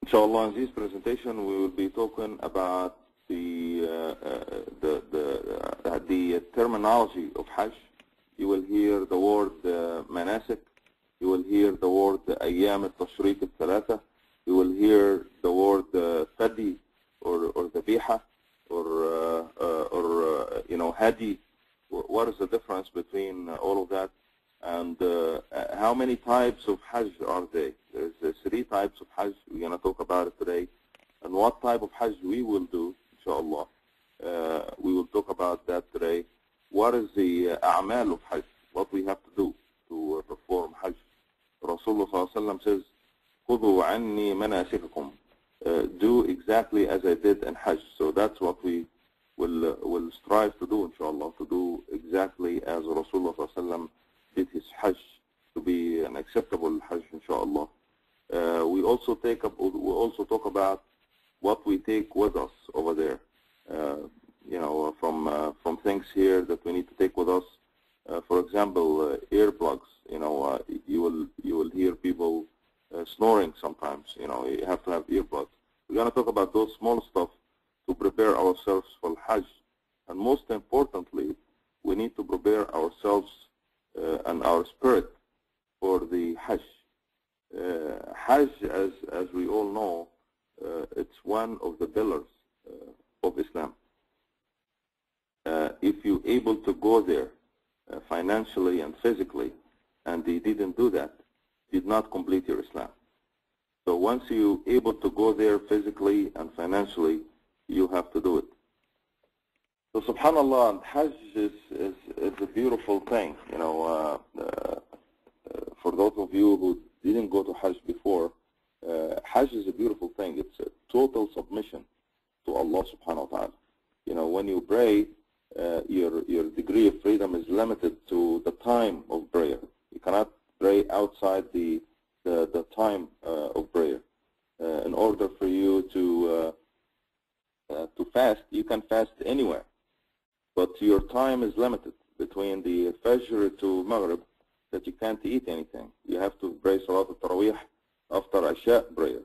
Inshallah, in this presentation, we will be talking about the terminology of Hajj. You will hear the word manasik. You will hear the word ayyam al-tashriq al-thalatha. You will hear the word fadi or dhabiha or hadi. What is the difference between all of that? And how many types of Hajj are there? There's 3 types of Hajj. We're going to talk about it today. And what type of Hajj we will do, inshallah. We will talk about that today. What is the a'mal of Hajj? What we have to do to perform Hajj. Rasulullah sallallahu alaihi wasallam says, خُذُوا عَنِّي مَنَاسِكَكُمْ. Do exactly as I did in Hajj. So that's what we will strive to do, inshallah, to do exactly as Rasulullah sallallahu alaihi wasallam did his Hajj, to be an acceptable Hajj, inshallah. We also talk about what we take with us over there. From things here that we need to take with us. For example, earplugs. You will hear people snoring sometimes. You have to have earplugs. We're going to talk about those small stuff to prepare ourselves for Hajj. And most importantly, we need to prepare ourselves and our spirit for the Hajj. Hajj, as we all know, it's one of the pillars of Islam. If you're able to go there financially and physically, and you didn't do that, you did not complete your Islam. So once you're able to go there physically and financially, you have to do it. So subhanallah, Hajj is a beautiful thing. For those of you who didn't go to Hajj before, Hajj is a beautiful thing. It's a total submission to Allah subhanahu wa ta'ala. When you pray, your degree of freedom is limited to the time of prayer. You cannot pray outside the time of prayer. In order for you to fast, you can fast anywhere. But your time is limited between the Fajr to Maghrib, that you can't eat anything. You have to pray Salat al-Tarawih after Isha prayer.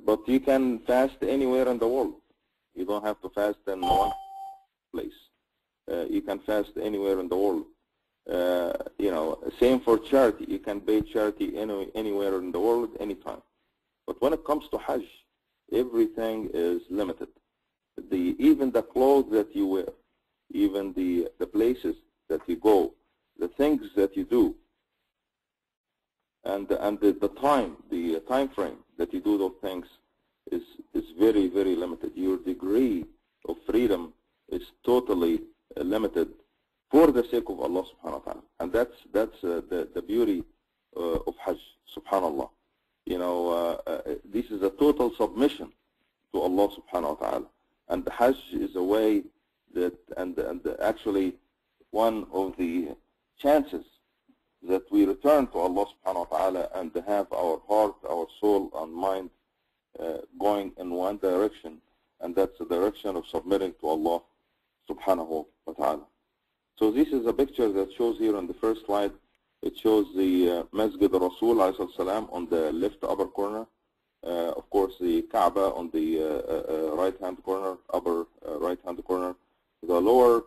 But you can fast anywhere in the world. You don't have to fast in one place. You can fast anywhere in the world. Same for charity. You can pay charity anywhere in the world, anytime. But when it comes to Hajj, everything is limited. Even the clothes that you wear, even the places that you go, the things that you do, and the time frame that you do those things is very, very limited. Your degree of freedom is totally limited for the sake of Allah subhanahu wa ta'ala. And that's the beauty of Hajj, subhanallah. This is a total submission to Allah subhanahu wa ta'ala. And the Hajj is a way that, and actually one of the chances that we return to Allah subhanahu wa ta'ala and to have our heart, our soul, and mind going in one direction, and that's the direction of submitting to Allah subhanahu wa ta'ala. So this is a picture that shows here on the first slide. It shows the Masjid al-Rasul alayhi salam on the left upper corner. Of course, the Kaaba on the right-hand corner, upper right-hand corner. The lower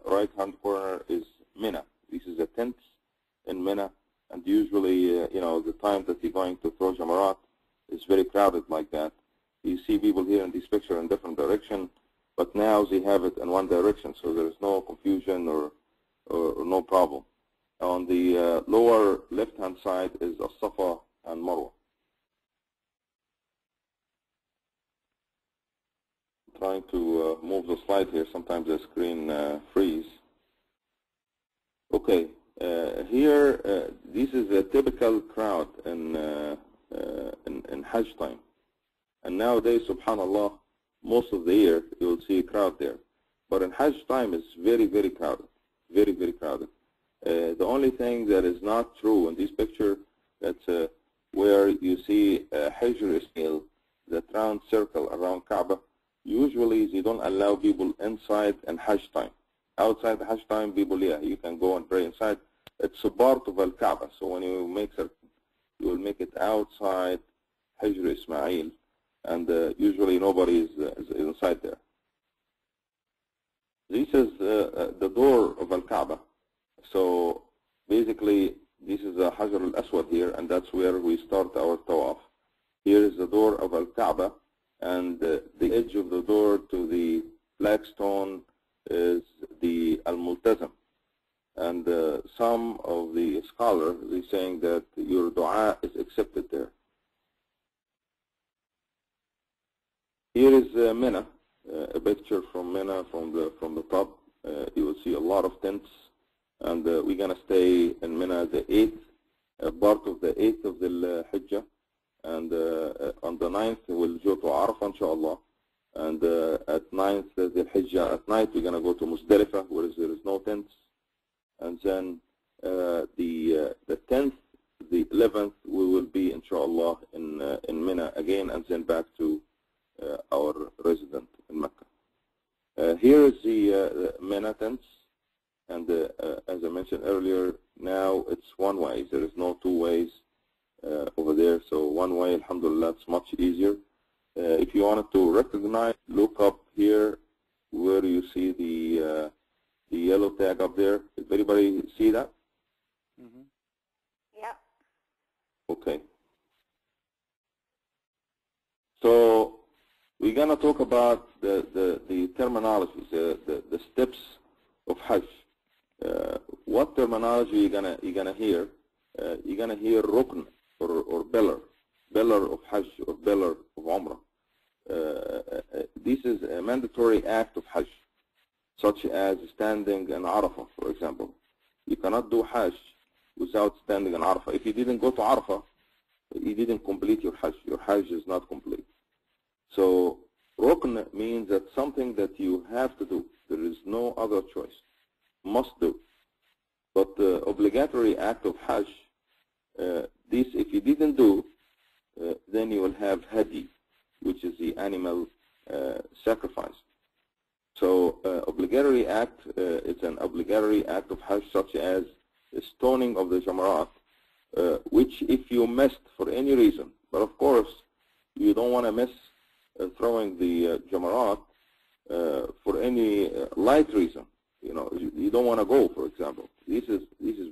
right-hand corner is Mina. This is a tent in Mina, and usually, the time that you're going to throw Jamarat is very crowded like that. You see people here in this picture in different direction, but now they have it in one direction, so there is no confusion or no problem. On the lower left-hand side is As-Safa and Marwa. Trying to move the slide here. Sometimes the screen freeze. Okay, here this is a typical crowd in Hajj time. And nowadays, subhanallah, most of the year you will see a crowd there. But in Hajj time, it's very, very crowded. Very, very crowded. The only thing that is not true in this picture, that's where you see a Hijr scale, that round circle around Kaaba. Usually they don't allow people inside in Hajj time. Outside the Hajj time, people, yeah, you can go and pray inside. It's a part of Al-Kaaba, so when you make it, you will make it outside Hijr Ismail, and usually nobody is inside there. This is the door of Al-Kaaba. So basically, this is a Hajar al-Aswad here, and that's where we start our tawaf. Here is the door of Al-Kaaba, and the edge of the door to the flagstone is the Al-Multazam. And some of the scholars are saying that your dua is accepted there. Here is Mina, a picture from Mina from the top. You will see a lot of tents, and we're gonna stay in Mina the 8th, part of the 8th of the Hijjah, and on the 9th we'll go to Arafah, inshallah, and at 9th the Hijjah at night we're gonna go to Muzdalifah, where there is no tents, and then the 10th, the 11th we will be inshallah in Mina again, and then back to our resident in Mecca. Here is the Mina tents, and as I mentioned earlier, now it's one way. There is no two ways over there, so one way, alhamdulillah, it's much easier. If you wanted to recognize, look up here where you see the yellow tag up there. Did anybody see that? Mm-hmm. Yeah. Okay. So we're going to talk about the terminologies, the steps of Hajj. What terminology you're gonna hear? You're gonna hear rukn or pillar of Hajj or pillar of Umrah. This is a mandatory act of Hajj, such as standing in Arafah, for example. You cannot do Hajj without standing in Arafah. If you didn't go to Arafah, you didn't complete your Hajj. Your Hajj is not complete. So rukn means that something that you have to do. There is no other choice. Must do. But the obligatory act of Hajj, this if you didn't do, then you will have hadi, which is the animal sacrifice. So obligatory act, it's an obligatory act of Hajj, such as the stoning of the Jamarat, which if you missed for any reason, but of course you don't want to miss throwing the Jamarat for any light reason. You know, you don't want to go, for example. This is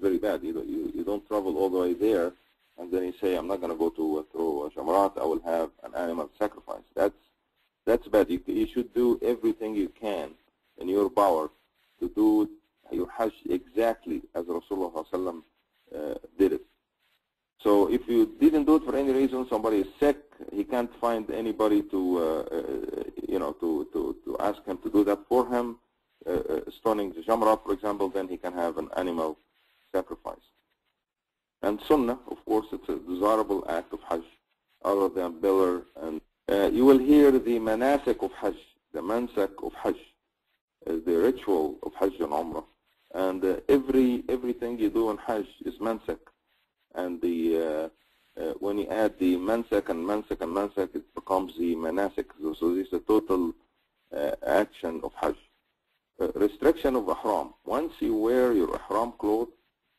very bad. You don't travel all the way there, and then you say, I'm not going to go to throw a Jamarat. I will have an animal sacrifice. That's bad. You should do everything you can in your power to do your Hajj exactly as Rasulullah ﷺ did it. So if you didn't do it for any reason, somebody is sick, he can't find anybody to to ask him to do that for him. Stoning the Jamra, for example, then he can have an animal sacrifice. And Sunnah, of course, it's a desirable act of Hajj, other than pillar. And you will hear the manasik of Hajj, the mansak of Hajj, the ritual of Hajj and Umrah. And everything you do in Hajj is mansak. And when you add the mansak and mansak and mansak, it becomes the manasik. So this is a total action of Hajj. Restriction of ihram. Once you wear your ihram clothes,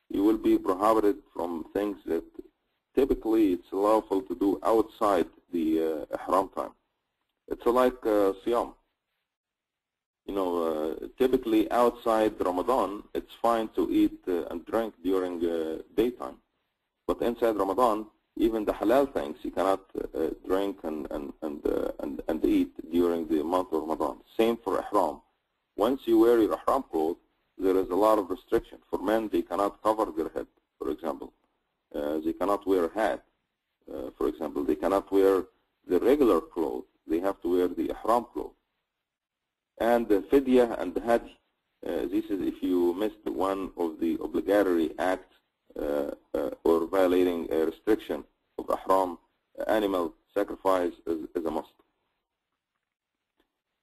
you will be prohibited from things that typically it's lawful to do outside the ihram time. It's like siyam. You know, typically outside Ramadan, it's fine to eat and drink during daytime. But inside Ramadan, even the halal things, you cannot drink and eat during the month of Ramadan. Same for ihram. Once you wear your ihram clothes, there is a lot of restriction. For men, they cannot cover their head, for example. They cannot wear a hat, for example. They cannot wear the regular clothes. They have to wear the ihram clothes. And the fidyah and the hadi, this is if you missed one of the obligatory acts or violating a restriction of ihram, animal sacrifice is a must.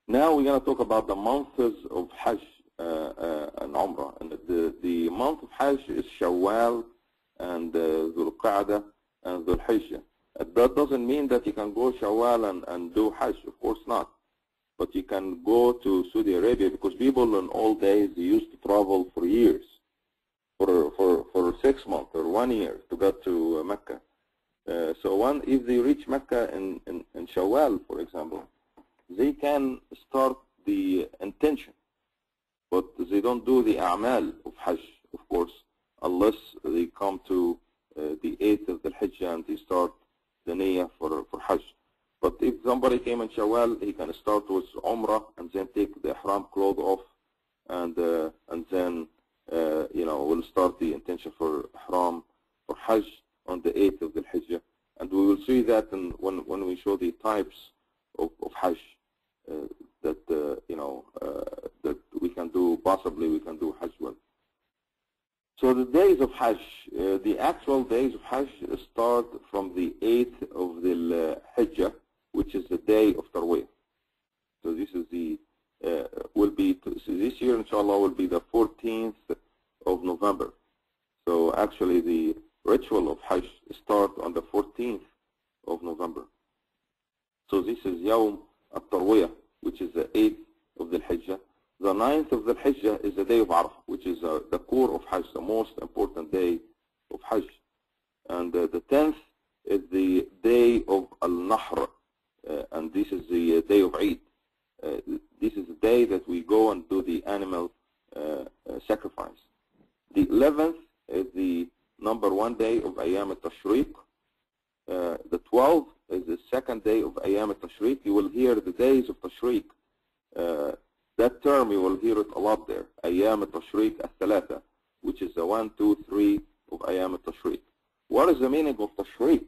Now we're going to talk about the months of Hajj and Umrah. And the month of Hajj is Shawwal and Dhul Qa'dah and Dhul Hijjah. That doesn't mean that you can go Shawwal and do Hajj, of course not. But you can go to Saudi Arabia, because people in old days, they used to travel for years, for 6 months or 1 year to go to Mecca. So if they reach Mecca in Shawwal, for example, they can start the intention, but they don't do the a'mal of Hajj, of course, unless they come to the 8th of the Hijjah and they start the niyyah for Hajj. But if somebody came in Shawwal, he can start with Umrah and then take the ihram cloth off, and then will start the intention for ihram for Hajj on the 8th of the Hijjah. And we will see that when we show the types of Hajj that that we can do, possibly we can do Hajj well. So the days of Hajj, the actual days of Hajj start from the 8th of the Hijjah, which is the day of Tarwiyah. So this is the so this year, inshallah, will be the 14th of November. So actually, the ritual of Hajj start on the 14th of November. So this is Yawm al-Tarwiyah, which is the 8th of the Hijjah. The 9th of the Hijjah is the day of Arafah, which is the core of Hajj, the most important day of Hajj. And the 10th is the day of Al-Nahr, and this is the day of Eid. This is the day that we go and do the animal sacrifice. The 11th is the number 1 day of Ayyam al-Tashriq. The 12th is the 2nd day of Ayyam al-Tashriq. You will hear the days of Tashriq. That term, you will hear it a lot there. Ayyam al-Tashriq al-Thalatha, which is the 1, 2, 3 of Ayyam al-Tashriq. What is the meaning of Tashriq?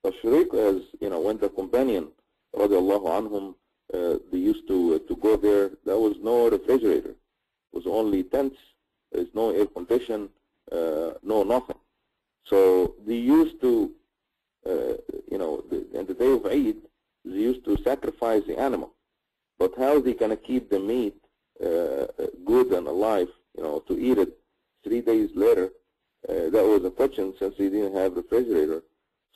Tashriq is, when the companion, radiallahu anhum, they used to go there, there was no refrigerator. It was only tents. There's no air condition, no nothing. So they used to, in the day of Eid, they used to sacrifice the animal. But how they gonna keep the meat good and alive, to eat it 3 days later? That was a question, since they didn't have refrigerator.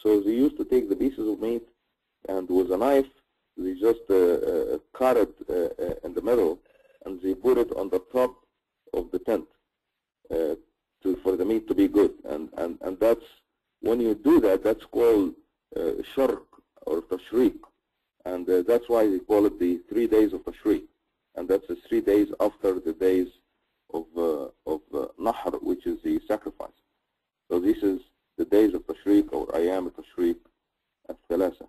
So they used to take the pieces of meat, and with a knife, they just cut it in the middle, and they put it on the top of the tent for the meat to be good. And that's, when you do that, that's called sharq or tashriq. And that's why they call it the 3 days of Tashriq. And that's the 3 days after the days of Nahr, which is the sacrifice. So this is the days of Tashriq, or Ayyam al-Tashriq al-Thalatha.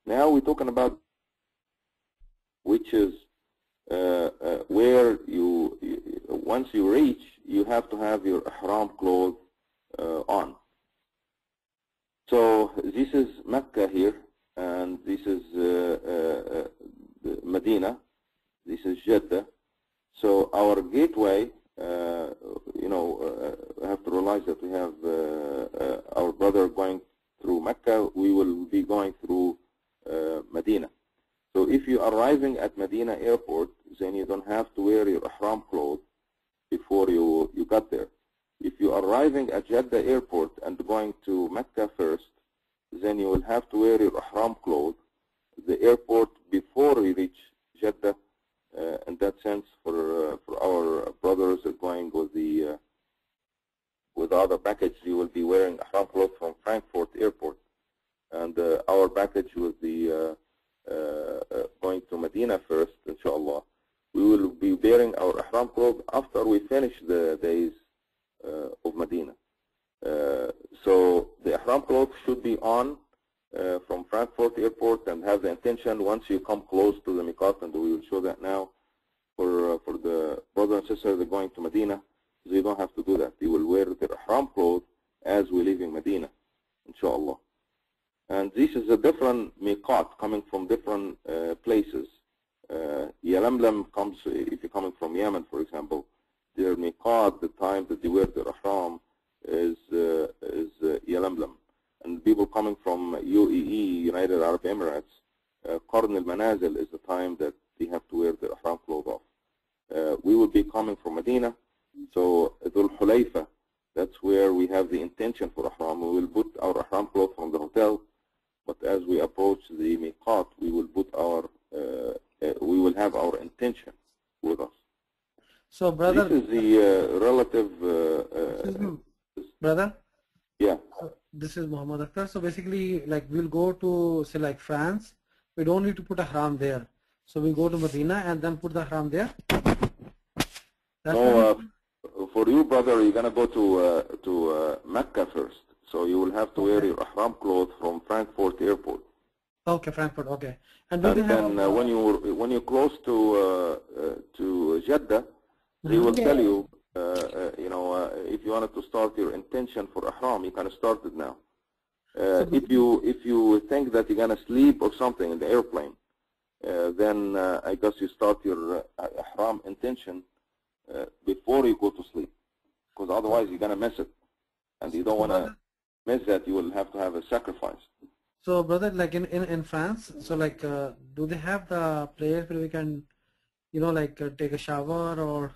Now we're talking about, which is where once you reach, you have to have your ihram clothes on. So this is Mecca here. And this is Medina. This is Jeddah. So our gateway, we have to realize that we have our brother going through Mecca. We will be going through Medina. So if you are arriving at Medina airport, then you don't have to wear your ihram clothes before you got there. If you are arriving at Jeddah airport and going to Mecca first, then you will have to wear your ihram clothes, the airport, before you reach Jeddah. In that sense, for our brothers that are going with the other package, you will be wearing ihram clothes from Frankfurt airport, and our package will be going to Medina first, inshallah. We will be wearing our ihram clothes after we finish the days of Medina. So the ihram clothes should be on from Frankfurt airport, and have the intention once you come close to the miqat, and we will show that now for the brothers and sisters that are going to Medina. They don't have to do that. They will wear their ihram clothes as we're leaving Medina, inshallah. And this is a different miqat coming from different places. Yalamlam comes, if you're coming from Yemen, for example, their miqat, the time that they wear their ihram, is Yalamlam. And people coming from UAE, United Arab Emirates, Qarn al-Manazil is the time that they have to wear their ihram clothes off. We will be coming from Medina, so Dhul Hulayfa, that's where we have the intention for ihram. We will put our ihram clothes from the hotel, but as we approach the miqat, we will put we will have our intention with us. So, brother, this is the relative. brother. Yeah. This is Muhammad Akhtar. So basically, like we'll go to say like France. We don't need to put a haram there. So we go to Medina and then put the haram there. That's what No, for you, brother, you're gonna go to Mecca first. So you will have to wear your ihram clothes from Frankfurt Airport. Okay, Frankfurt. Okay. And do they And have then when you're close to Jeddah, they will tell you, if you wanted to start your intention for ihram, you can start it now. If you think that you're gonna sleep or something in the airplane, then I guess you start your ihram intention before you go to sleep, because otherwise you're gonna miss it, and you don't wanna miss that. You will have to have a sacrifice. So brother, like in France, so like do they have the place where we can, take a shower or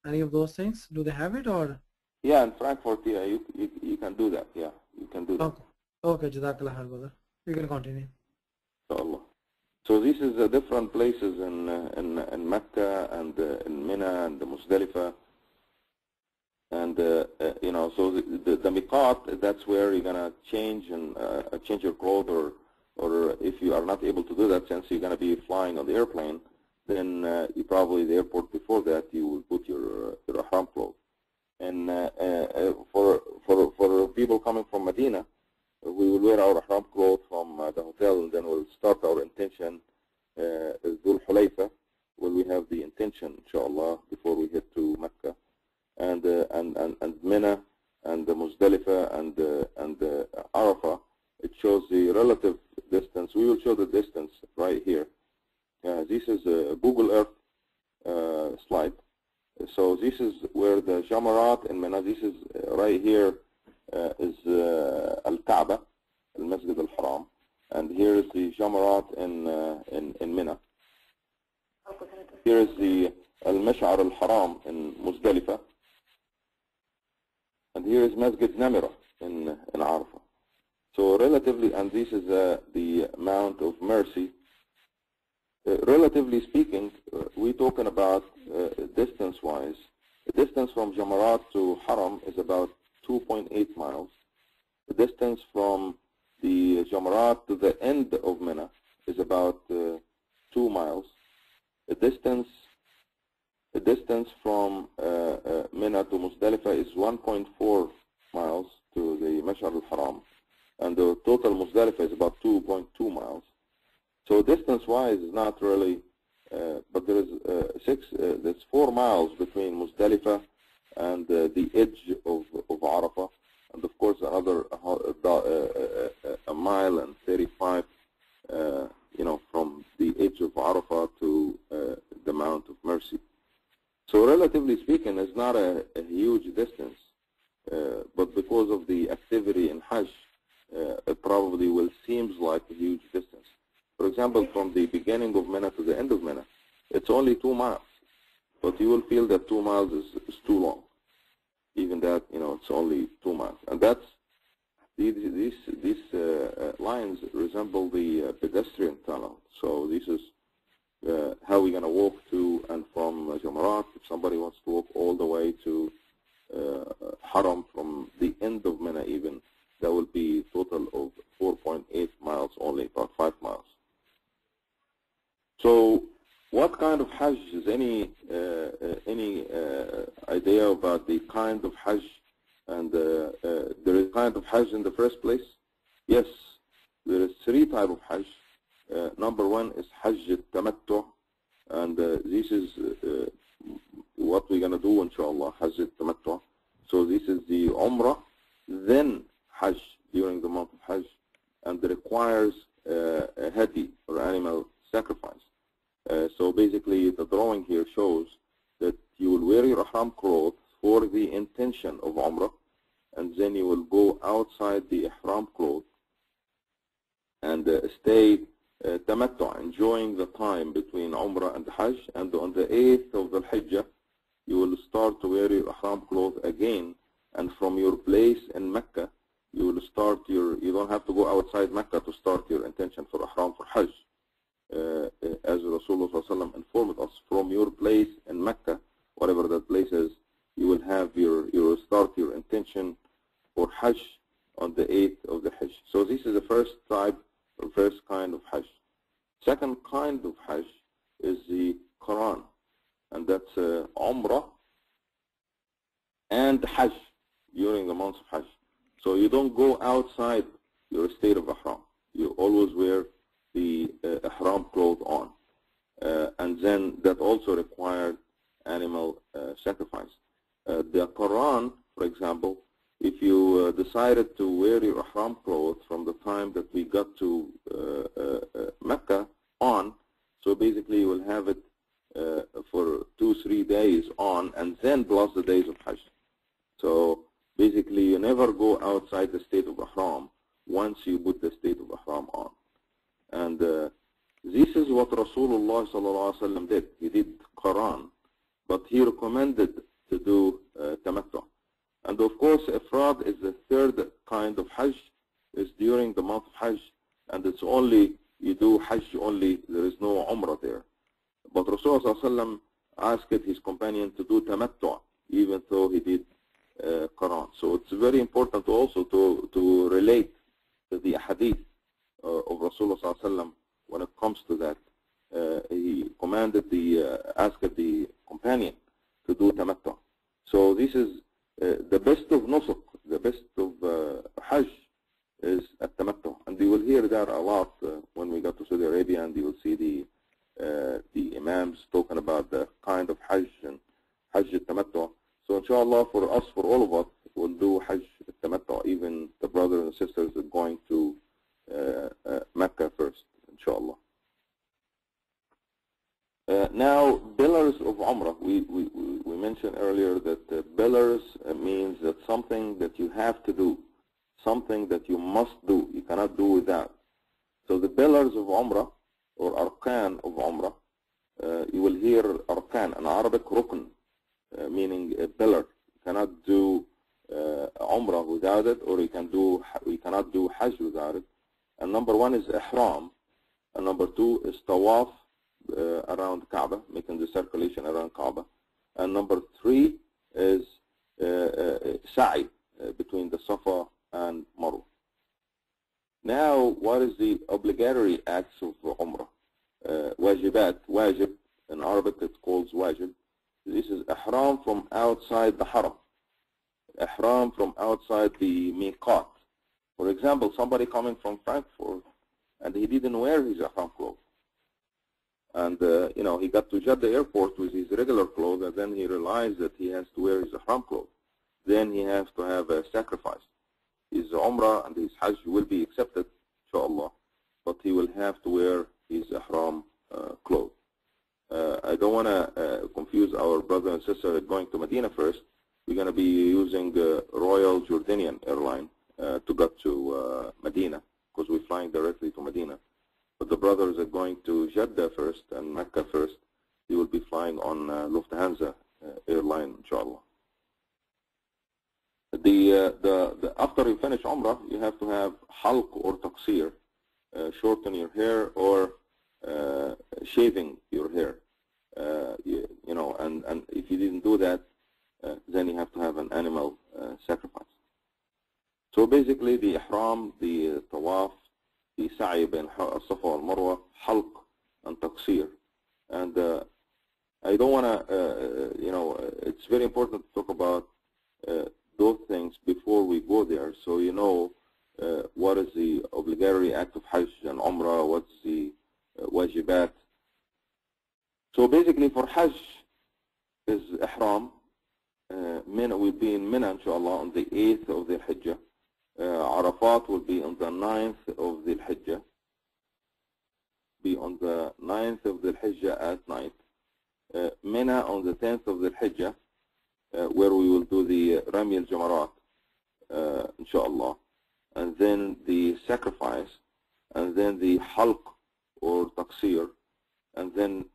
any of those things? Do they have it or? Yeah, in Frankfurt, yeah, you can do that. Yeah, you can do that. Okay. Okay, Jazakallah khair, brother. You can continue. Inshallah. So this is different places in Mecca and in Mina and the Muzdalifah, and so the miqat, that's where you're gonna change and change your clothes, or if you are not able to do that, since you're gonna be flying on the airplane, then you probably the airport before that you will put your ihram clothes. And for people coming from Medina, we will wear our ihram clothes from the hotel, and then we'll start our intention Dhul Hulayfa, where we have the intention, inshallah, before we head to Mecca, and Mina and the Muzdalifah and Arafah. It shows the relative distance. We will show the distance right here. This is a Google Earth slide. So this is where the Jamarat in Mina. This is right here is Al-Kaaba, Al-Masjid Al-Haram, and here is the Jamarat in Mina. Here is the Al-Mash'ar Al-Haram in Muzdalifah, and here is Masjid Namira in Arafah. So relatively, and this is the Mount of Mercy. Relatively speaking, we're talking about distance-wise. The distance from Jamarat to Haram is about 2.8 miles. The distance from the Jamarat to the end of Mina is about 2 miles. The distance from Mina to Muzdalifah is 1.4 miles to the Mash'ar al-Haram, and the total Muzdalifah is about 2.2 miles. So distance-wise is not really, but there is there's 4 miles between Muzdalifah and the edge of Arafah, and of course another a mile and 35, from the edge of Arafah to the Mount of Mercy. So relatively speaking, it's not a huge distance, but because of the activity in Hajj, it probably will seems like a huge distance. For example, from the beginning of Mina to the end of Mina, it's only 2 miles, but you will feel that 2 miles is too long. Even that, it's only 2 miles, and that's these lines resemble the pedestrian tunnel. So this is how we're going to walk to and from Jamarat. If somebody wants to walk all the way to Haram from the end of Mina, even that will be a total of 4.8 miles only, about 5 miles. So, what kind of Hajj is any idea about the kind of Hajj? And there is kind of Hajj in the first place? Yes, there is 3 types of Hajj. Number 1 is Hajj al-Tamattu, and this is what we're going to do, inshallah, Hajj al-Tamattu. So this is the Umrah, then Hajj during the month of Hajj, and it requires a hadi or animal sacrifice. So basically, the drawing here shows that you will wear your ihram clothes for the intention of Umrah, and then you will go outside the ihram clothes and stay tamattu, enjoying the time between Umrah and Hajj. And on the 8th of the Hijjah, you will start to wear your ihram clothes again, and from your place in Mecca, you will start you don't have to go outside Mecca to start your intention for ihram for Hajj. As Rasulullah ﷺ informed us, from your place in Mecca, whatever that place is, you will have you will start your intention for Hajj on the 8th of the Hajj. So this is the first type, or first kind of Hajj. Second kind of Hajj is the Quran, and that's Umrah and Hajj during the months of Hajj. So you don't go outside your state of Ihram. You always wear the Ihram clothes on. And then that also required animal sacrifice. The Quran, for example, if you decided to wear your Ihram clothes from the time that we got to Mecca on, so basically you will have it for 2-3 days on, and then plus the days of Hajj. So basically you never go outside the state of Ihram once you put the state of Ihram on. And this is what Rasulullah ﷺ did. He did Quran, but he recommended to do Tamattu. And of course, Ifrad is the third kind of Hajj. It's during the month of Hajj, and it's only, you do Hajj only, there is no Umrah there. But Rasulullah ﷺ asked his companion to do Tamattu, even though he did Quran. So it's very important also to relate to the hadith of Rasulullah ﷺ when it comes to that. He commanded asked the companion to do Tamattu. So this is the best of nusuk, the best of Hajj is at Tamattu. And you will hear that a lot when we go to Saudi Arabia, and you will see the Imams talking about the kind of Hajj and Hajj Tamattu. So inshallah, for us, for all of us, we'll do Hajj Tamattu. Even the brothers and sisters are going to Mecca first, inshallah. Now, pillars of Umrah. We mentioned earlier that pillars means that something that you have to do, something that you must do, you cannot do without. So the pillars of Umrah, or Arkan of Umrah, you will hear Arkan, in Arabic, Rukn, meaning a pillar. You cannot do Umrah without it, or you cannot do Hajj without it. And number one is Ihram, and number two is Tawaf around Kaaba, making the circulation around Kaaba. And number three is Sa'i between the Safa and Marwa. Now, what is the obligatory acts of Umrah? Wajibat, wajib, in Arabic it's called wajib. This is Ihram from outside the Haram. Ihram from outside the Miqat. For example, somebody coming from Frankfurt, and he didn't wear his Ihram clothes. And, he got to Jeddah airport with his regular clothes, and then he realized that he has to wear his Ihram clothes. Then he has to have a sacrifice. His Umrah and his Hajj will be accepted, inshallah, but he will have to wear his Ihram clothes. I don't want to confuse our brother and sister going to Medina first. We're going to be using Royal Jordanian Airline to get to Medina, because we're flying directly to Medina. But the brothers are going to Jeddah first and Mecca first. They will be flying on Lufthansa airline, inshallah. After you finish Umrah, you have to have halq or taqsir, shorten your hair or shaving your hair. And if you didn't do that, then you have to have an animal sacrifice. So basically, the ihram, the tawaf, the sa'i bin Safa wal Marwa, halq, and taqsir. And I don't want to, it's very important to talk about those things before we go there, so you know what is the obligatory act of Hajj and Umrah, what's the wajibat. So basically for Hajj is Ihram. Mina will be in Mina, inshallah, on the 8th of the Hijjah. Arafat will be on the 9th of the Hijjah. Be on the 9th of the Hijjah at night. Mina on the 10th of the Hijjah, where we will do the Rami al-Jamarat, inshallah, and then the sacrifice, and then the halq or taqsir, and then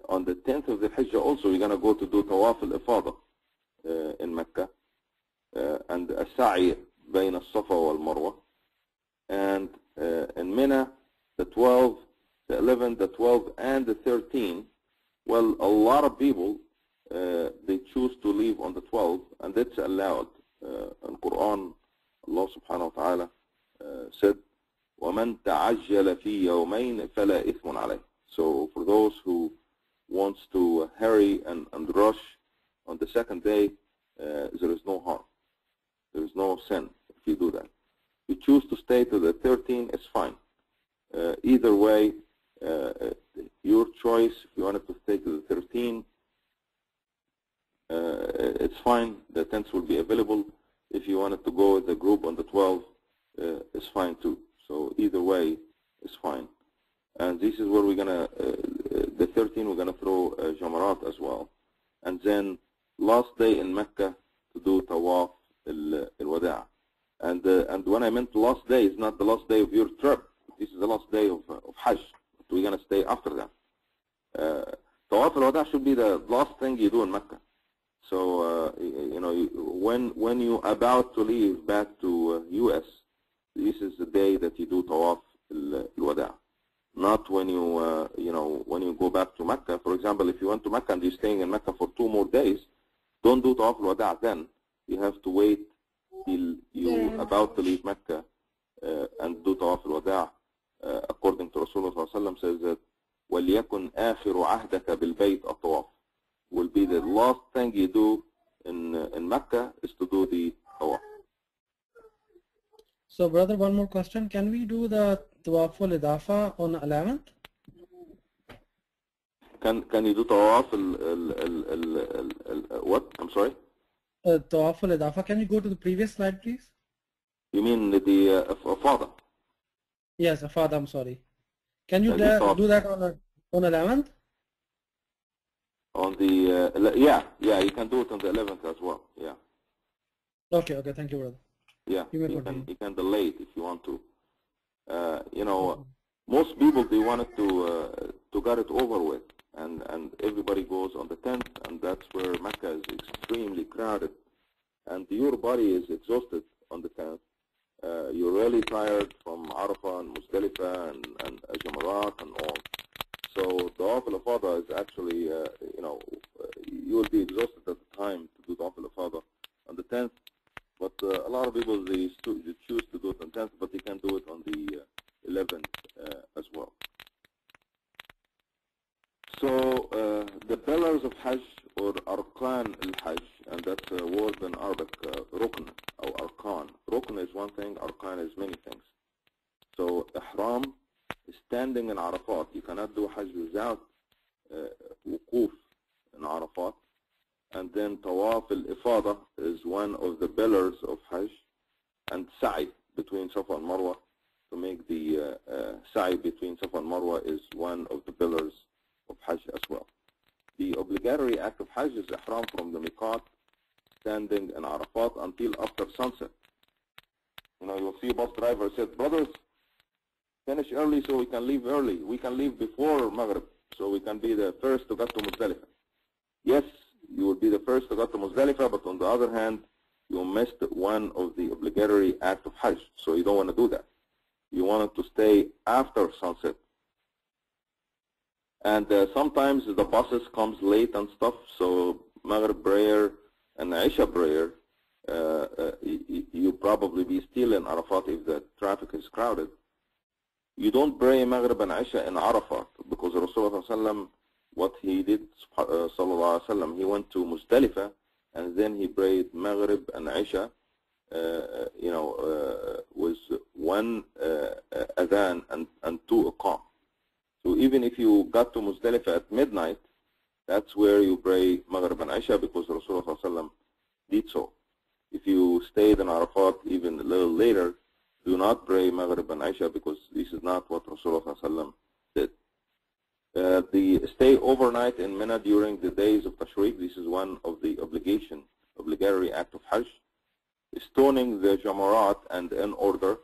on the 10th of the Hijjah also we're going to go to do Tawaf al-Ifada in Mecca, and a sa'i bayna al-Safa wal-Marwa, and in Mina, the 12th, the 11th, the 12th, and the 13th. Well, a lot of people, they choose to leave on the 12th, and that's allowed. In Quran, Allah subhanahu wa ta'ala said, وَمَنْ تَعَجَّلَ فِي يَوْمَيْنِ فَلَا إِثْمٌ عَلَيْهِ. So for those who wants to hurry and rush on the second day, there is no harm. There is no sin if you do that. If you choose to stay to the 13, it's fine. Either way, your choice. If you wanted to stay to the 13, it's fine. The tents will be available. If you wanted to go with the group on the 12, it's fine too. So either way, it's fine. And this is where we're gonna, the 13, we're gonna throw Jamarat as well. And then last day in Mecca to do Tawaf al-Wada'. And when I meant the last day, it's not the last day of your trip. This is the last day of Hajj. We're gonna stay after that. Tawaf al-Wada' should be the last thing you do in Mecca. So you know, when you about to leave back to US, this is the day that you do Tawaf al-Wada'. Not when you you know, when you go back to Mecca. For example, if you went to Mecca and you're staying in Mecca for 2 more days, don't do Tawaf al-Wada' then. You have to wait till you're about to leave Mecca and do Tawaf al-Wada'. According to Rasulullah ﷺ says that وَلْيَكُنْ آخِرُ عَهْدَكَ بِالْبَيْتِ الطَّوَافِ. Will be the last thing you do in Mecca is to do the Tawaf. So brother, one more question. Can we do the Tawaf al-Idafa on 11th? Can you do Tawaf what? I'm sorry? Tawaf al-Idafa. Can you go to the previous slide, please? You mean the Afada? Yes, Afada, I'm sorry. Can you do that on 11th? On the, yeah, you can do it on the 11th as well, yeah. Okay, thank you, brother. Yeah, you can delay it if you want to. You know, most people, they wanted to get it over with, and everybody goes on the 10th, and that's where Mecca is extremely crowded, and your body is exhausted on the 10th. You're really tired from Arafah and Muzdalifah and Jamarat and all. So Tawaf al-Afada is actually, you know, you will be exhausted at the time to do Tawaf al-Afada on the 10th. But a lot of people, they choose to do it on the 10th, but they can do it on the 11th as well. So the pillars of Hajj, or Arkan al-Hajj, and that's a word in Arabic, Rukn or Arkan. Rukn is one thing, Arkan is many things. So Ihram is standing in Arafat. You cannot do Hajj without Wuquf in Arafat. And then Tawaf al-Ifada is one of the pillars of Hajj. And Sa'i between Safa and Marwa, to make the Sa'i between Safa and Marwa, is one of the pillars of Hajj as well. The obligatory act of Hajj is Ihram from the Miqat, standing in Arafat until after sunset. You know, you'll see a bus driver said, brothers, finish early so we can leave early. We can leave before Maghrib, so we can be the first to get to Muzdalifah. Yes, you will be the first to get to Muzdalifah, but on the other hand, you missed one of the obligatory act of Hajj, so you don't want to do that. You wanted to stay after sunset. And sometimes the buses comes late and stuff, so Maghrib prayer and Isha prayer, you probably be still in Arafat if the traffic is crowded. You don't pray Maghrib and Isha in Arafat, because Rasulullah, what he did, sallallahu alaihi wasallam, he went to Muzdalifah and then he prayed Maghrib and Isha, you know, with one adhan and 2 iqam. So even if you got to Muzdalifah at midnight, that's where you pray Maghrib and Isha, because Rasulullah did so. If you stayed in Arafat even a little later, do not pray Maghrib and Isha, because this is not what Rasulullah did. The stay overnight in Mina during the days of Tashriq, this is one of the obligatory act of Hajj. Stoning the Jamarat, and in order.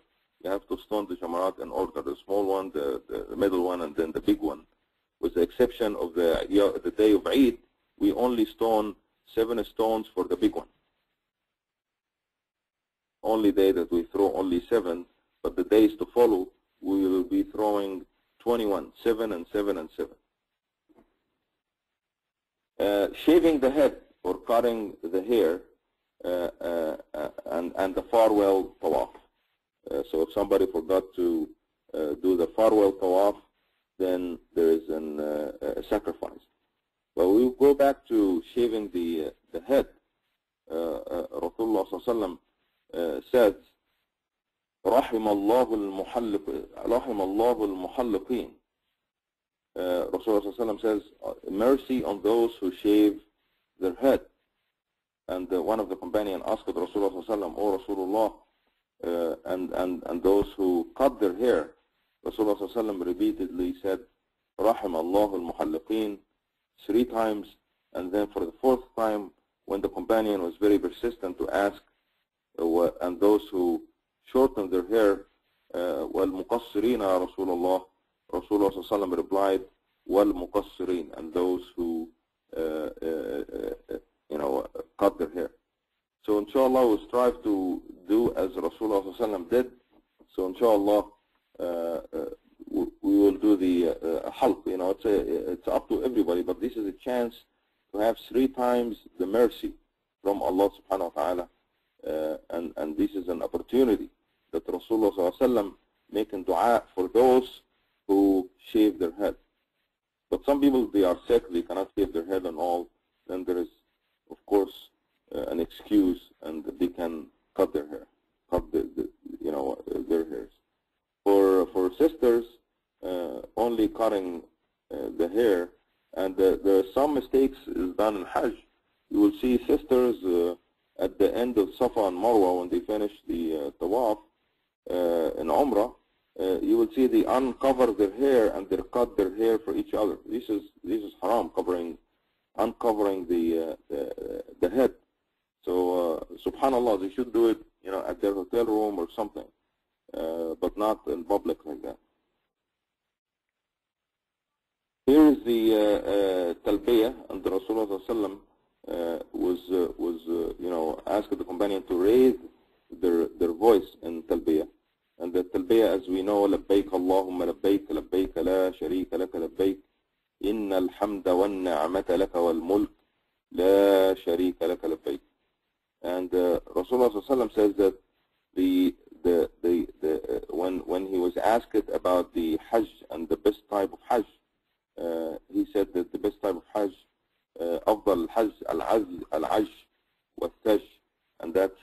You have to stone the Jamarat in order, the small one, the middle one, and then the big one. With the exception of the day of Eid, we only stone 7 stones for the big one. Only day that we throw only 7, but the days to follow, we will be throwing 21, 7 and 7 and 7. Shaving the head or cutting the hair and the farewell tawaf. So if somebody forgot to do the farewell tawaf, then there is a sacrifice. But we will go back to shaving the head. Rasulullah sallallahu alaihi wasallam says, رحم الله المحلقين. Rasulullah sallallahu alaihi wasallam says, mercy on those who shave their head. And one of the companions asked Rasulullah sallallahu alaihi wasallam, O Rasulullah, and those who cut their hair. Rasulullah sallallahu alaihi wasallam repeatedly said, رحم الله المحلقين 3 times, and then for the 4th time, when the companion was very persistent to ask, and those who shortened their hair, وَالْمُقَصِّرِينَ يَا رَسُولَ اللَّهِ, Rasulullah sallallahu alaihi wasallam replied, وَالْمُقَصِّرِينَ, and those who cut their hair. So inshallah we'll strive to do as Rasulullah sallallahu alaihi wasallam did. So inshallah we will do the halq. It's up to everybody, but this is a chance to have 3 times the mercy from Allah subhanahu wa ta'ala, and this is an opportunity that Rasulullah sallallahu alaihi wasallam making dua for those who shave their head. But some people, they are sick, they cannot shave their head and all, then there is of course an excuse, and they can cut their hair, cut their hairs. For sisters, only cutting the hair, and there are some mistakes is done in Hajj. You will see sisters at the end of Safa and Marwa when they finish the tawaf in Umrah. You will see they uncover their hair and they cut their hair for each other. This is haram, uncovering the head. So subhanallah, they should do it at their hotel room or something, but not in public like that. Here is the talbiyah, and the Rasulullah sallallahu was asked the companion to raise their voice in talbiyah. And the talbiyah, as we know, labbaik Allahumma labbaik, labbaik la sharika laka labbaik, inna alhamda wan ni'mata laka wal mulk la sharika laka labbaik. And Rasulullah sallallahu alaihi wasallam says that when he was asked about the Hajj and the best type of Hajj, he said that the best type of Hajj, أفضل الحج العج والثج, and that's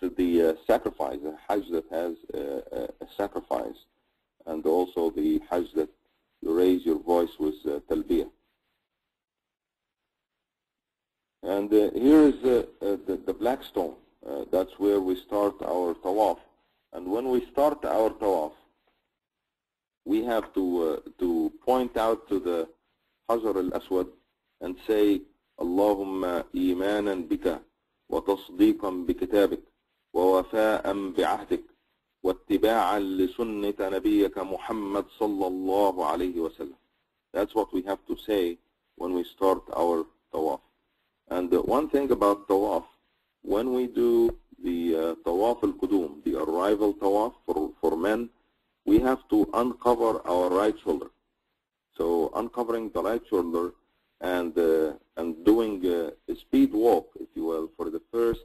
the sacrifice, a Hajj that has a sacrifice, and also the Hajj that you raise your voice with talbiyah. And here is the black stone. That's where we start our tawaf. And when we start our tawaf, we have to point out to the Hajar al-Aswad and say, Allahumma imanan bika wa tasdiqan bi kitabik wa wafa'an bi ahdik wa ittiba'an li sunnati nabiyyika Muhammad sallallahu alayhi wa sallam. That's what we have to say when we start our tawaf. And one thing about tawaf, when we do the tawaf al-qudum, the arrival tawaf for men, we have to uncover our right shoulder. So uncovering the right shoulder and doing a speed walk, if you will, for the first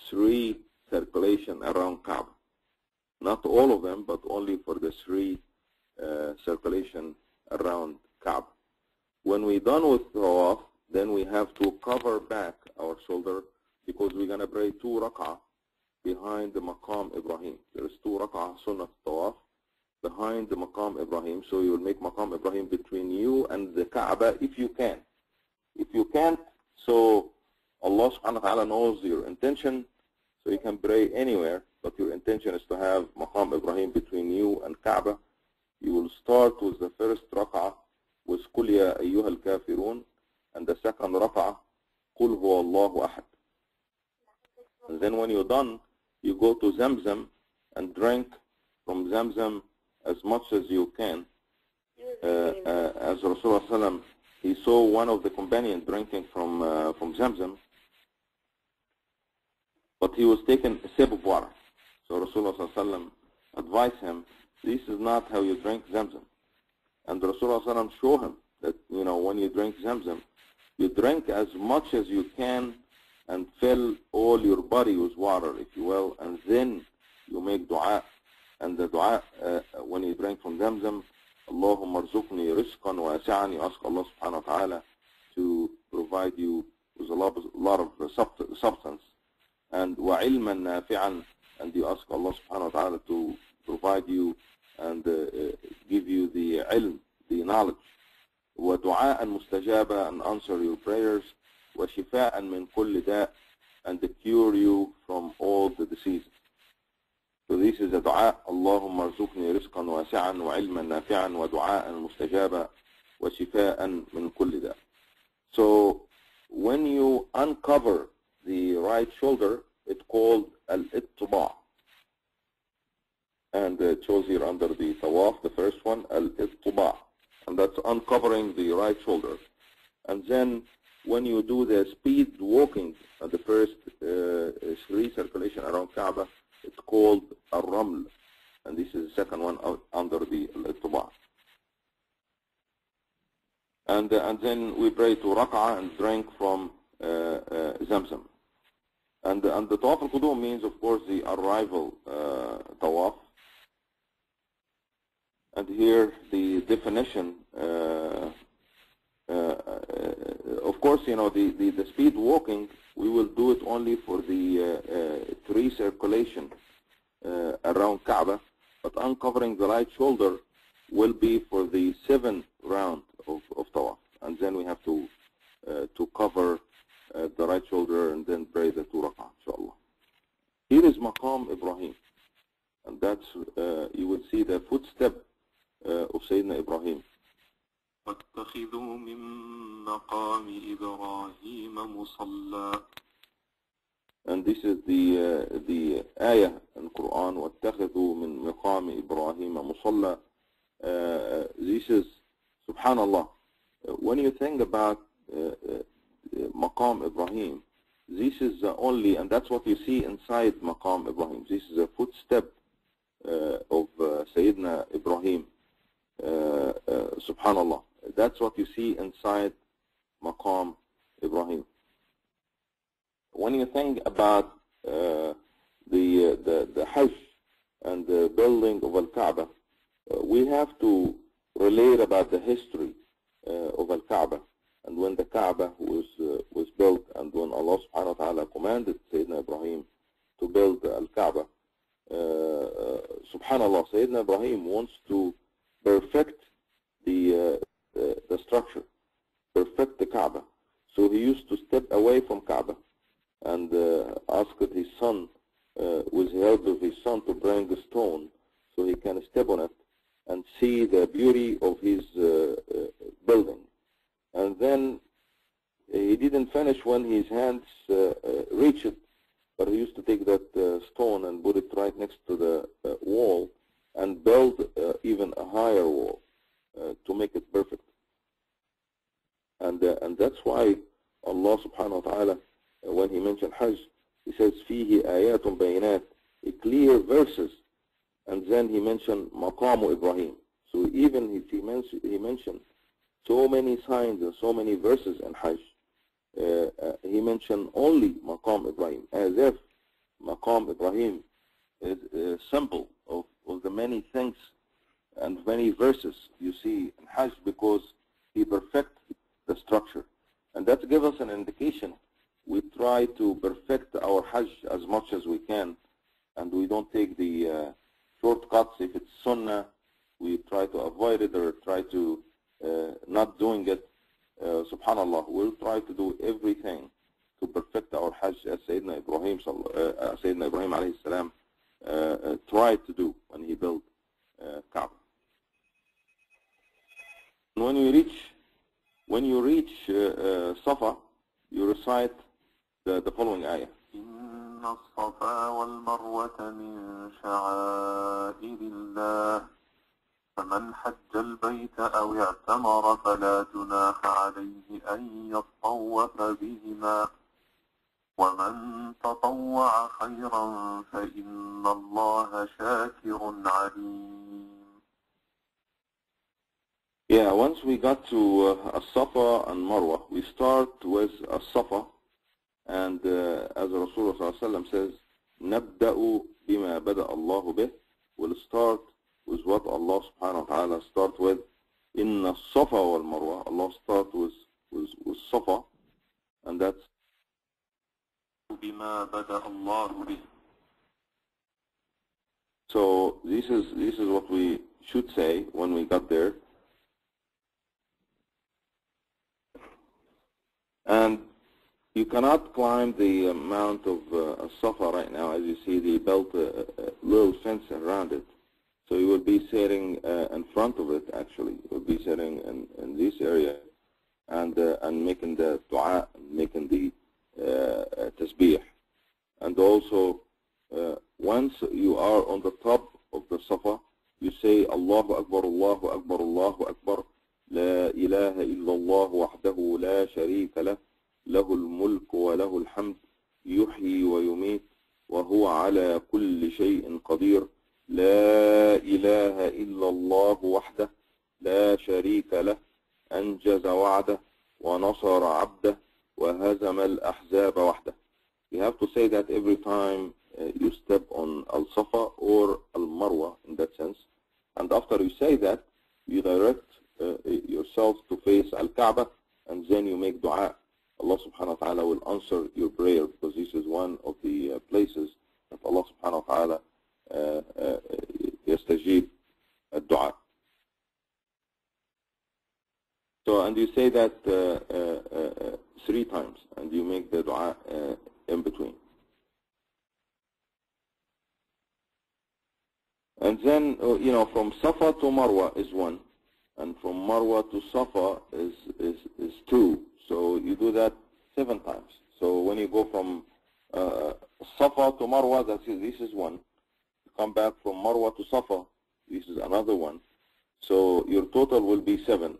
3 circulation around Kaaba. Not all of them, but only for the 3 circulation around Kaaba. When we're done with tawaf, then we have to cover back our shoulder, because we're going to pray 2 rak'ah behind the Maqam Ibrahim. There is 2 rak'ah sunnah tawaf behind the Maqam Ibrahim. So you will make Maqam Ibrahim between you and the Kaaba if you can. If you can't, so Allah subhanahu wa ta'ala knows your intention, so you can pray anywhere, but your intention is to have Maqam Ibrahim between you and Kaaba. You will start with the first rak'ah with Qul ya ayyuhal kafirun, and the second rak'ah Qul huwa Allahu ahad. And then when you're done, you go to Zamzam and drink from Zamzam as much as you can. As Rasulullah sallam, he saw one of the companions drinking from Zamzam, but he was taking a sip of water. So Rasulullah sallam advised him, this is not how you drink Zamzam. And Rasulullah sallam showed him that when you drink Zamzam, you drink as much as you can and fill all your body with water, if you will, and then you make dua. And the dua, when you drink from Zamzam, Allahumma arzuqni rizqan wasi'an, you ask Allah subhanahu wa ta'ala to provide you with a lot of substance. And wa ilman nafi'an, and you ask Allah subhanahu wa ta'ala to provide you and give you the ilm, the knowledge. Wa du'a'an mustajaba, and answer your prayers. Wa shifa'an min kulli da', and cure you from all the diseases. So this is a dua, Allahumma arzuqni rizqan wasi'an wa ilman nafi'an wa du'a'an mustajaba wa shifa'an min kulli da'. So when you uncover the right shoulder, it's called al-ittiba'. And it shows here under the tawaf, the first one, al-ittiba'. And that's uncovering the right shoulder. And then when you do the speed walking at the first recirculation around Kaaba, it's called al-raml. And this is the second one under the al-ittiba'. And then we pray to Rak'ah and drink from Zamzam. And the Tawaf al-Qudum means, of course, the arrival Tawaf. And here the definition, of course, you know, the speed walking, we will do it only for the 3 circulation around Kaaba, but uncovering the right shoulder will be for the 7th round of Tawaf. And then we have to cover the right shoulder and then pray the 2 rak'ah, inshallah. Here is Maqam Ibrahim. And that's, you will see the footstep of Sayyidina Ibrahim. واتخذوا من مقام إبراهيم مصلى. And this is the ayah in Quran, واتخذوا من مقام إبراهيم مصلى. This is, subhanallah, when you think about Maqam Ibrahim, this is only, and that's what you see inside Maqam Ibrahim. This is a footstep of Sayyidina Ibrahim. Subhanallah. That's what you see inside Maqam Ibrahim. When you think about the Hajj and the building of Al-Kaaba, we have to relate about the history of Al-Kaaba, and when the Kaaba was built, and when Allah subhanahu wa ta'ala commanded Sayyidina Ibrahim to build Al-Kaaba. Subhanallah, Sayyidina Ibrahim wants to perfect the structure, perfect the Kaaba. So he used to step away from Kaaba and asked his son, with the help of his son, to bring a stone so he can step on it and see the beauty of his building. And then he didn't finish when his hands reached it, but he used to take that stone and put it right next to the wall and build even a higher wall to make it perfect. And that's why Allah subhanahu wa ta'ala, when he mentioned Hajj, he says, فِيهِ آيَاتٌ بَيِّنَاتٌ, clear verses. And then he mentioned Maqamu Ibrahim. So even if he mentioned so many signs and so many verses in Hajj, he mentioned only Maqam Ibrahim, as if Maqam Ibrahim is a symbol of the many things and many verses you see in Hajj, because he perfected the structure. And that gives us an indication. We try to perfect our Hajj as much as we can, and we don't take the shortcuts. If it's Sunnah, we try to avoid it or try to not doing it. Subhanallah, we'll try to do everything to perfect our Hajj as Sayyidina Ibrahim alayhi salam tried to do when he built Kaaba. When you reach Safa, you recite the following ayah. إن الصفا والمروة من شعائر الله فمن حج البيت أو اعتمر فلا جناح عليه أن يطوف بهما ومن تطوع خيرا فإن الله شاكر عليم. Yeah, once we got to As-Safa and Marwa, we start with As-Safa, And as Rasulullah says, نبدأ بما بدأ الله به. We'll start with what Allah subhanahu wa ta'ala start with. إن الصفا والمروة. Allah start with Safa, and that's بما بدأ الله به. So this is what we should say when we got there. And you cannot climb the mount of Safa right now. As you see, they built a little fence around it. So you will be sitting in front of it, actually. You will be sitting in this area and making the dua, making the tasbih. And also, once you are on the top of the Safa, you say, Allahu Akbar, Allahu Akbar, Allahu Akbar, La ilaha illallah wahdahu la sharika lah, lahu al-mulk wa lahu al-hamd, yuhyi wa yumit, wa huwa ala kulli shay'in qadir, la ilaha illallah wahdah, la sharika lah, anjaza wa'dah, wa nasara 'abdah, wa hazama al-ahzaba wahdah. You have to say that every time you step on Al-Safa or Al-Marwa in that sense. And after you say that, you direct yourself to face Al-Kaaba, and then you make dua. Allah subhanahu wa ta'ala will answer your prayer, because this is one of the places that Allah subhanahu wa ta'ala yastajib ad-dua. So, and you say that 3 times, and you make the dua in between. And then, from Safa to Marwa is 1, and from Marwa to Safa is 2. So you do that 7 times. So when you go from Safa to Marwa, this is 1. You come back from Marwa to Safa, this is another 1. So your total will be 7.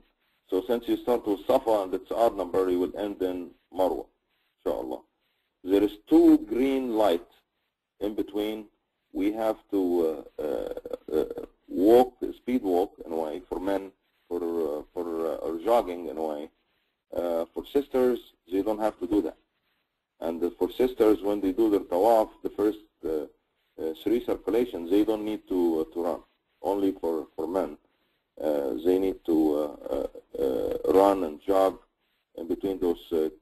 So since you start with Safa and it's odd number, you will end in Marwa, inshallah. There is 2 green lights in between. We have to speed walk in a way for men, or jogging in a way. For sisters, they don't have to do that. And for sisters, when they do their tawaf, the first 3 circulations, they don't need to run. Only for men, they need to run and jog in between those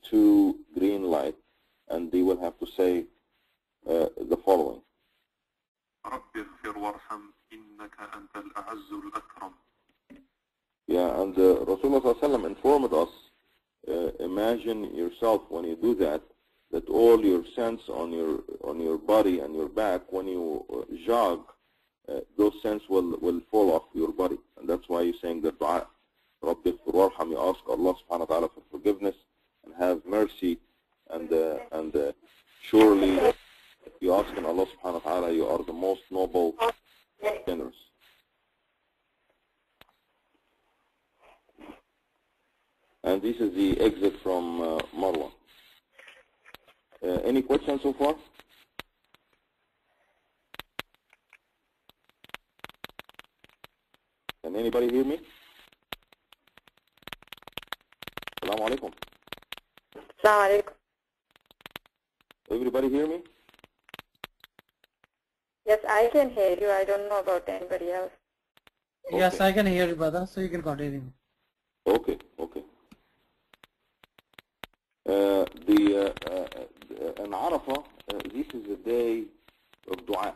2 green lights, and they will have to say the following. Yeah, and Rasulullah informed us, imagine yourself when you do that all your scents on your body and your back, when you jog, those scents will fall off your body. And that's why you're saying the dua, Rabbi ighfir warham, you ask Allah subhanahu wa ta'ala for forgiveness and have mercy, and surely you ask in Allah subhanahu wa ta'ala, you are the most noble sinners. And this is the exit from Marwa. Any questions so far? Can anybody hear me? Assalamu alaikum. Assalamu alaikum. Everybody hear me? Yes, I can hear you. I don't know about anybody else. Okay. Yes, I can hear you, brother, so you can continue. Okay. In Arafah, this is the day of dua.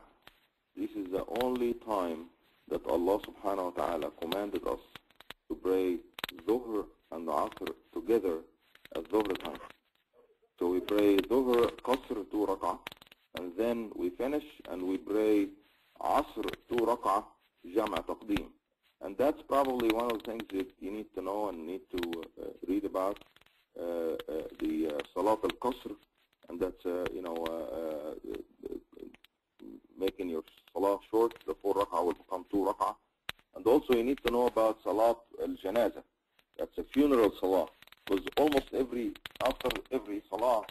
This is the only time that Allah subhanahu wa ta'ala commanded us to pray Dhuhr and Asr together at Dhuhr time. So we pray Dhuhr, Qasr, 2 rak'ah, and then we finish and we pray Asr, 2 rak'ah, Jama' Taqdeem. And that's probably one of the things that you need to know and need to read about, the Salat al-Qasr, and that's, making your Salah short. The 4 rak'ah will become 2 rak'ah. And also you need to know about Salat al-Janazah. That's a funeral Salah, because after every Salah,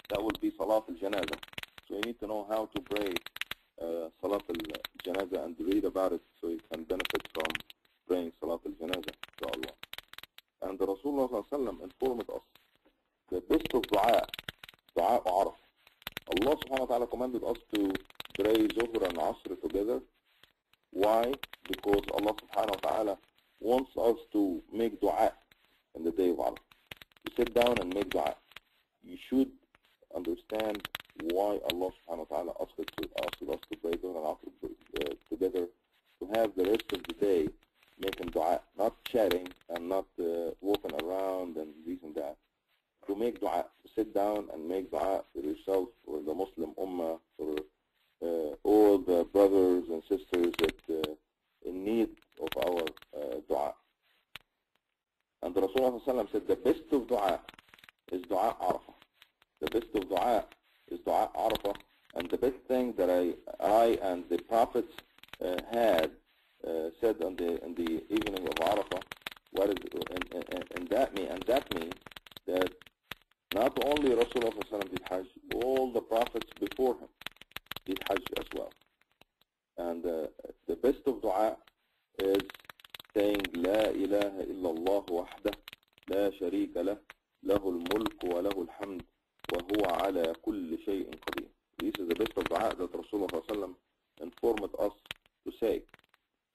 that will be Salat al-Janazah. So you need to know how to pray Salat al-Janazah and read about it, so you can benefit from praying Salat al-Janazah, inshallah. And the Rasulullah ﷺ informed us the best of dua دعاء عرفة. Allah subhanahu wa ta'ala commanded us to pray Zuhr and Asr together. Why? Because Allah subhanahu wa ta'ala wants us to make dua on the day of Arafah. To sit down and make dua. You should understand why Allah subhanahu wa ta'ala asked us to pray Zuhr and Asr together, to have the rest of the day making dua, not chatting and not walking around and this and that. To make dua, to sit down and make dua for yourself, for the Muslim Ummah, for all the brothers and sisters that in need of our dua. And the Rasulullah said the best of dua is dua Arafah. The best of dua is dua Arafah. And the best thing that I and the prophets had said on the evening of Arafah, what is and that means that not only Rasulullah did Hajj, all the prophets before him did Hajj as well. And the best of dua is saying La ilaha illallah wahdah la sharika lah lahul mulk wa lahul hamd wa huwa ala kulli shay'in qadir. This is the best of dua that Rasulullah informed us to say.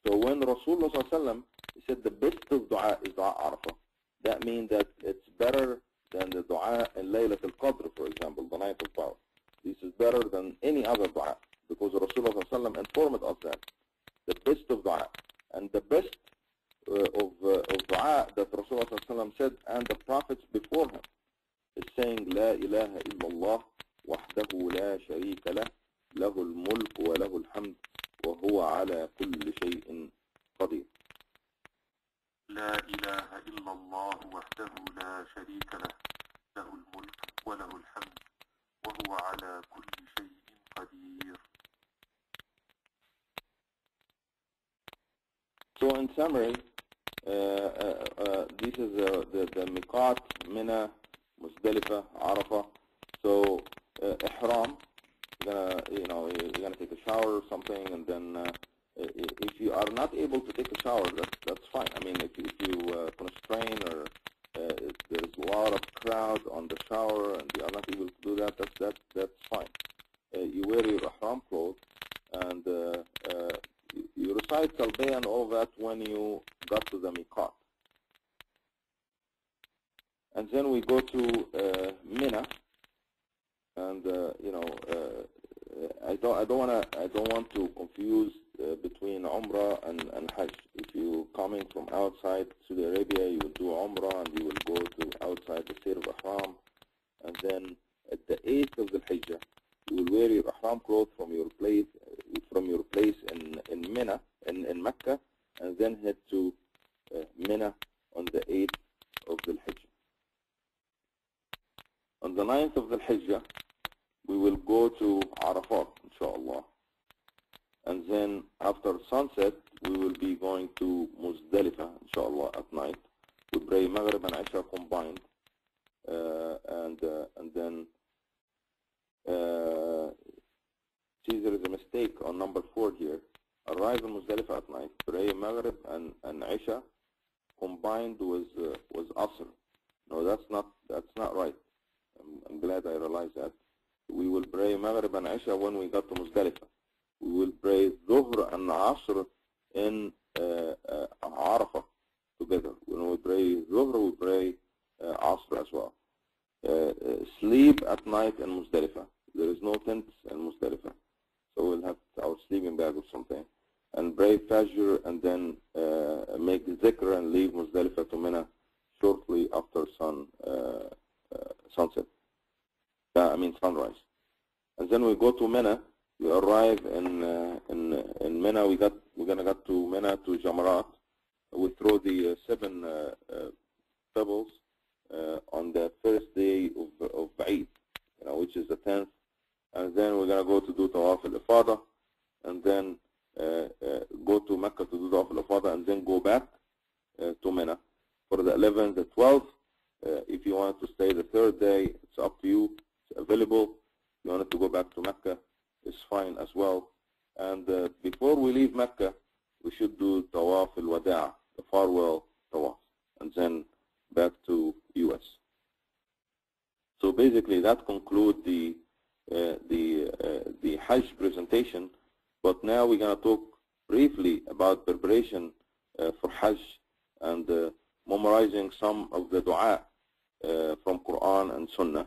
So when Rasulullah said the best of dua is dua Arafah, that means that it's better than the dua in Laylatul Qadr, for example, the night of power. This is better than any other dua because Rasulullah informed us that the best of dua and the best of dua that Rasulullah said and the prophets before him is saying La ilaha illallah wahdahu la sharika lah lahul mulk wa lahul hamd wa huwa ala kulli shay'in qadir. لا إله إلا الله وحده لا شريك له له الملك وله الحمد وهو على كل شيء قدير. So in summary, this is the miqat, Mina, Muzdalifah, Arafah. So ihram, you're gonna take a shower or something, and then if you are not able to take a shower, that's fine. I mean, if you constrain or there's a lot of crowd on the shower and you are not able to do that, that's fine. You wear your ihram clothes and you recite talbiyah and all that when you got to the miqat. And then we go to Mina, and I don't want to confuse between Umrah and Hajj. If you coming from outside Saudi Arabia, you will do Umrah and you will go to outside the state of Ihram, and then at the 8th of the Hijjah, you will wear your Ihram clothes from your place in Mina, in Mecca, and then head to Mina on the 8th of the Hijjah. On the 9th of the Hijjah, we will go to Arafat, inshallah. And then after sunset, we will be going to Muzdalifah, inshallah, at night. We pray Maghrib and Isha combined. And then, see, there is a mistake on number 4 here. Arrive in Muzdalifah at night, pray Maghrib and Isha combined was Asr. No, that's not right. I'm glad I realized that. We will pray Maghrib and Isha when we got to Muzdalifah. We will pray Dhuhr and Asr in Arafah together. When we pray Dhuhr, we pray Asr as well. Sleep at night in Muzdalifah. There is no tents in Muzdalifah. So we'll have our sleeping bag or something. And pray Fajr and then make Zikr and leave Muzdalifah to Mina shortly after sunset. Sunrise. And then we go to Mina. We arrive in Mina. We're gonna get to Mina to Jamarat. We throw the 7 pebbles on the first day of Eid, which is the 10th. And then we're gonna go to do Tawaf al-Ifada, and then go to Mecca to do Tawaf al-Ifada, and then go back to Mina for the 11th, the 12th. If you want to stay the 3rd day, it's up to you. It's available. If you wanted to go back to Mecca, it's fine as well. And before we leave Mecca, we should do Tawaf al-Wada', the farewell Tawaf, and then back to US. So basically, that concludes the Hajj presentation. But now we're going to talk briefly about preparation for Hajj and memorizing some of the dua from Quran and Sunnah.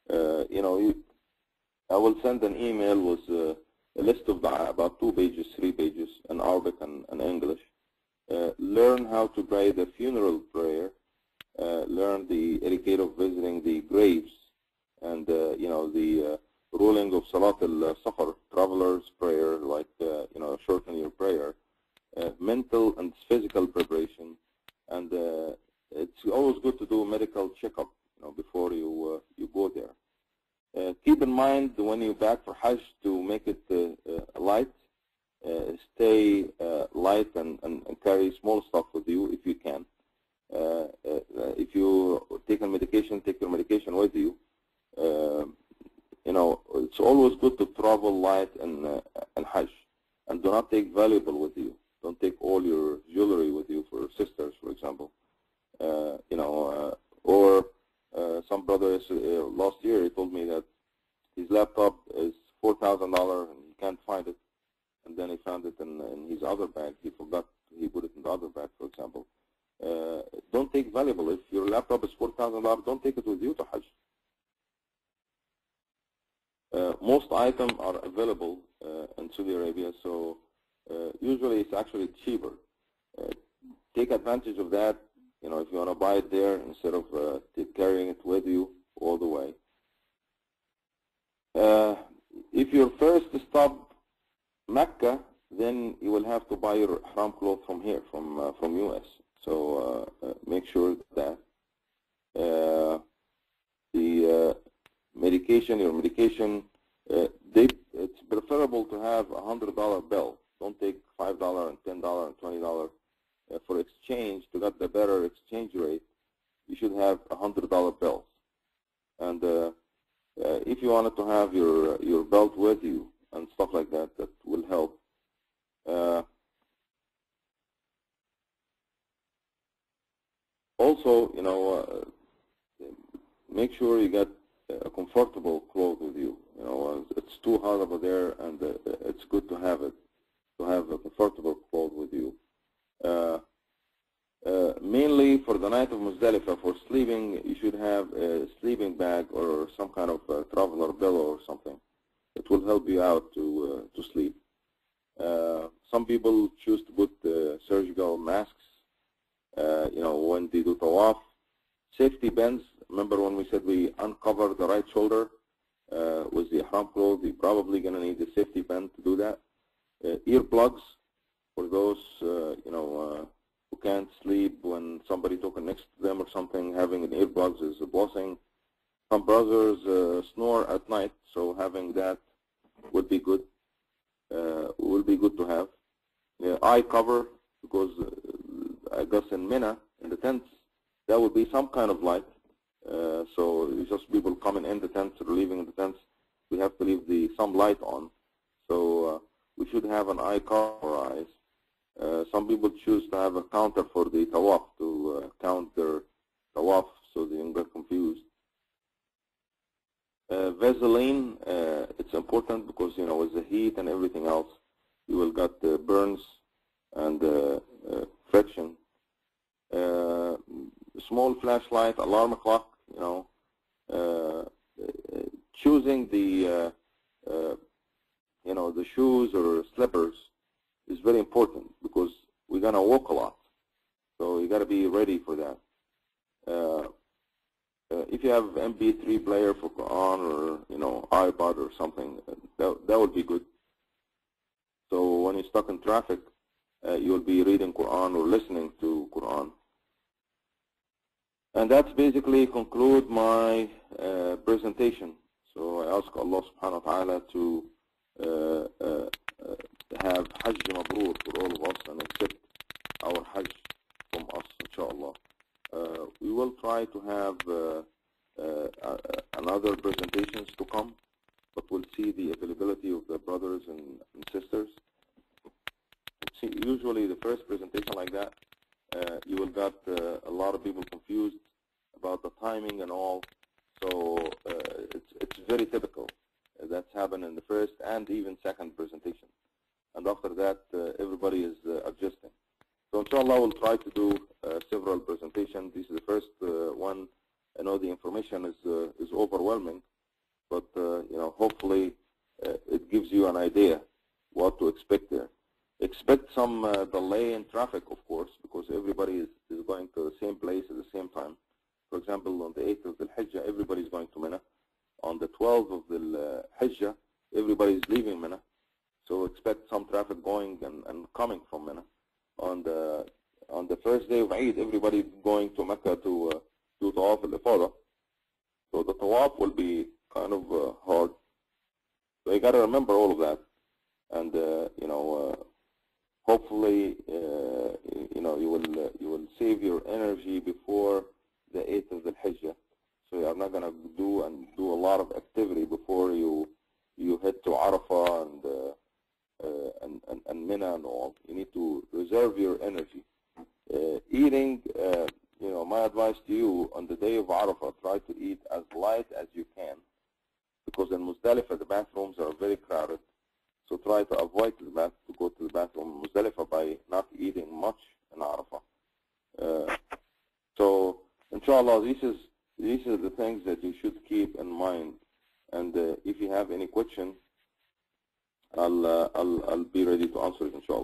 I will send an email with a list of dua, about 2 pages, 3 pages, in Arabic and English. Learn how to pray the funeral prayer. Learn the etiquette of visiting the graves, and the ruling of Salat al-Safar, traveler's prayer, like shorten your prayer. Mental and physical preparation, and it's always good to do a medical checkup, before you go there. Keep in mind when you back for Hajj to make it light. Stay light and carry small stuff with you if you can. If you take a medication, take your medication with you. It's always good to travel light and Hajj, and do not take valuable with you. Don't take all your jewelry with you for sisters, for example. Or some brother last year, he told me that his laptop is $4,000 and he can't find it, and then he found it in his other bag. He forgot he put it in the other bag, for example. Don't take valuable. If your laptop is $4,000, don't take it with you to Hajj. Most items are available in Saudi Arabia, so usually it's actually cheaper. Take advantage of that, if you want to buy it there instead of carrying it with you all the way. If your first stop Mecca, then you will have to buy your ihram clothes from here, from US. So make sure that the medication, your medication, it's preferable to have a $100 bill. Don't take $5 and $10 and $20 for exchange. To get the better exchange rate, you should have $100 bills. And if you wanted to have your belt with you and stuff like that, that will help. Also, make sure you get a comfortable clothes with you. It's too hot over there, and it's good to have it, to have a comfortable clothes with you. Mainly for the night of Muzdalifah, for sleeping, you should have a sleeping bag or some kind of traveler pillow or something. It will help you out to sleep. Some people choose to put surgical masks, when they do tawaf. Safety bands. Remember when we said we uncover the right shoulder with the ihram clothes? You're probably going to need a safety band to do that. Earplugs for those who can't sleep when somebody talking next to them or something. Having an earplugs is a blessing. Some brothers snore at night, so having that would be good. Will be good to have. Eye cover, because I guess in Mina, in the tents, that would be some kind of light. So it's just people coming in the tents or leaving the tents. We have to leave some light on. So we should have an eye cover for our eyes. Some people choose to have a counter for the tawaf, to count their tawaf so they don't get confused. Vaseline, it's important because, with the heat and everything else, you will get burns and friction. Small flashlight, alarm clock, choosing the shoes or slippers is very important because we're going to walk a lot. So you got to be ready for that. If you have MP3 player for Quran or iPod or something, that would be good. So when you're stuck in traffic, you'll be reading Quran or listening to Quran. And that's basically conclude my presentation. So I ask Allah subhanahu wa ta'ala to have Hajj Mabrur for all of us and accept our Hajj from us, inshallah. We will try to have another presentations to come, but we'll see the availability of the brothers and sisters. See, usually the first presentation like that, you will get a lot of people confused about the timing and all. So very typical. That's happened in the first and even second presentation. And after that, everybody is adjusting. So inshallah, we'll try to do several presentations. This is the first one. I know the information is overwhelming, but hopefully it gives you an idea what to expect there. Expect some delay in traffic, of course, because everybody is going to the same place at the same time. For example, on the 8th of the Hajj, everybody is going to Mina. On the 12th of the Hajj, everybody is leaving Mina. So expect some traffic going and coming from Mina. On the first day of Eid, everybody is going to Mecca to do Tawaf al-Ifada. So the Tawaf will be kind of hard. So you got to remember all of that. And, hopefully, you will save your energy before the 8th of the Hajj. So you are not going to do a lot of activity before you head to Arafah and Mina and all. You need to reserve your energy. Eating, my advice to you on the day of Arafah, try to eat as light as you can, because in Muzdalifah the bathrooms are very crowded. So try to avoid to go to the bathroom in Muzdalifah by not eating much in Arafah. So inshallah, these are the things that you should keep in mind. And if you have any question, I'll be ready to answer it inshallah.